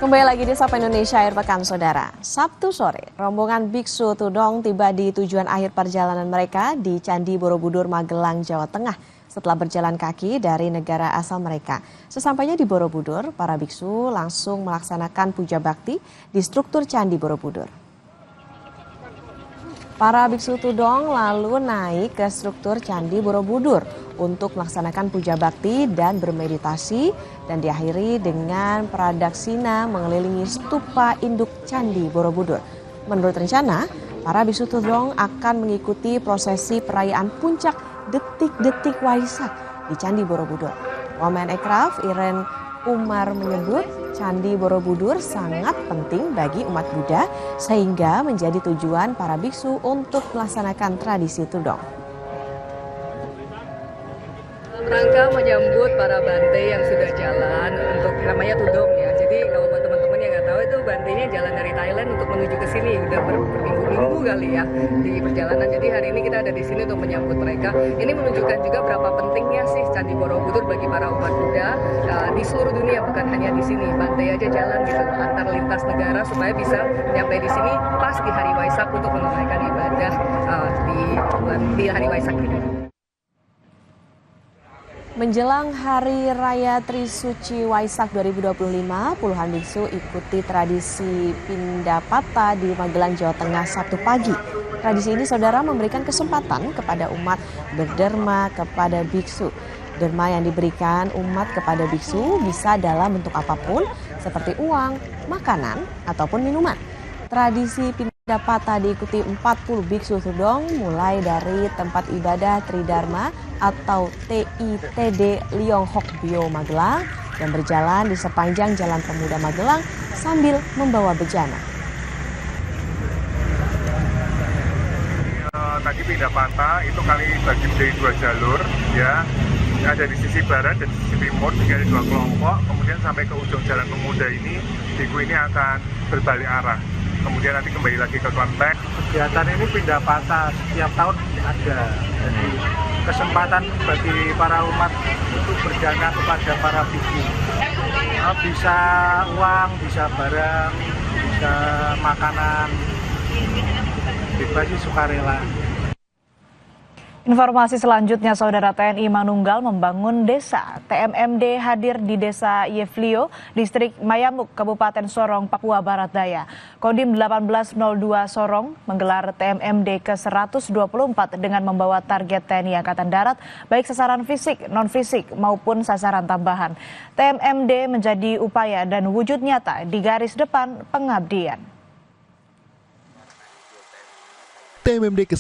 Kembali lagi di Sapa Indonesia Akhir Pekan, Saudara. Sabtu sore, rombongan Biksu Tudong tiba di tujuan akhir perjalanan mereka di Candi Borobudur, Magelang, Jawa Tengah setelah berjalan kaki dari negara asal mereka. Sesampainya di Borobudur, para biksu langsung melaksanakan puja bakti di struktur Candi Borobudur. Para biksu Tudong lalu naik ke struktur Candi Borobudur untuk melaksanakan puja bakti dan bermeditasi dan diakhiri dengan pradaksina mengelilingi stupa induk Candi Borobudur. Menurut rencana, para biksu Tudong akan mengikuti prosesi perayaan puncak detik-detik Waisak di Candi Borobudur. Wamen Ekraf Iren Umar menyebut Candi Borobudur sangat penting bagi umat Buddha sehingga menjadi tujuan para biksu untuk melaksanakan tradisi Tudong. Dalam rangka menyambut para Bante yang sudah jalan untuk namanya Tudong ya. Jadi kalau buat teman-teman yang nggak tahu itu Bantenya jalan dari Thailand untuk menuju ke sini udah berminggu-minggu kali ya di perjalanan. Jadi hari ini kita ada di sini untuk menyambut mereka. Ini menunjukkan juga berapa pentingnya sih Candi Borobudur bagi para umat Buddha di seluruh dunia, bukan hanya di sini. Bante aja jalan gitu antar lintas negara supaya bisa nyampe di sini pas di hari Waisak untuk menunaikan ibadah di hari Waisak ini. Menjelang Hari Raya Trisuci Waisak 2025, puluhan biksu ikuti tradisi Pindapata di Magelang, Jawa Tengah Sabtu pagi. Tradisi ini, saudara, memberikan kesempatan kepada umat berderma kepada biksu. Derma yang diberikan umat kepada biksu bisa dalam bentuk apapun, seperti uang, makanan, ataupun minuman. Tradisi Pindapata diikuti 40 biksu Tudong mulai dari tempat ibadah Tridharma atau TITD Liong Hok Bio Magelang dan berjalan di sepanjang Jalan Pemuda Magelang sambil membawa bejana. Tadi Pindapata itu kali bagi menjadi dua jalur ya. Ada di sisi barat dan di sisi timur, sehingga ada dua kelompok. Kemudian sampai ke ujung Jalan Pemuda ini, biku ini akan berbalik arah. Kemudian nanti kembali lagi ke konteks. Kegiatan ini Pindapata setiap tahun ada. Jadi kesempatan bagi para umat untuk berjana kepada para biku. Bisa uang, bisa barang, bisa makanan. Bebas sih sukarela. Informasi selanjutnya, Saudara, TNI Manunggal membangun desa. TMMD hadir di Desa Yeflio, Distrik Mayamuk, Kabupaten Sorong, Papua Barat Daya. Kodim 1802 Sorong menggelar TMMD ke-124 dengan membawa target TNI Angkatan Darat, baik sasaran fisik, non-fisik, maupun sasaran tambahan. TMMD menjadi upaya dan wujud nyata di garis depan pengabdian. TMMD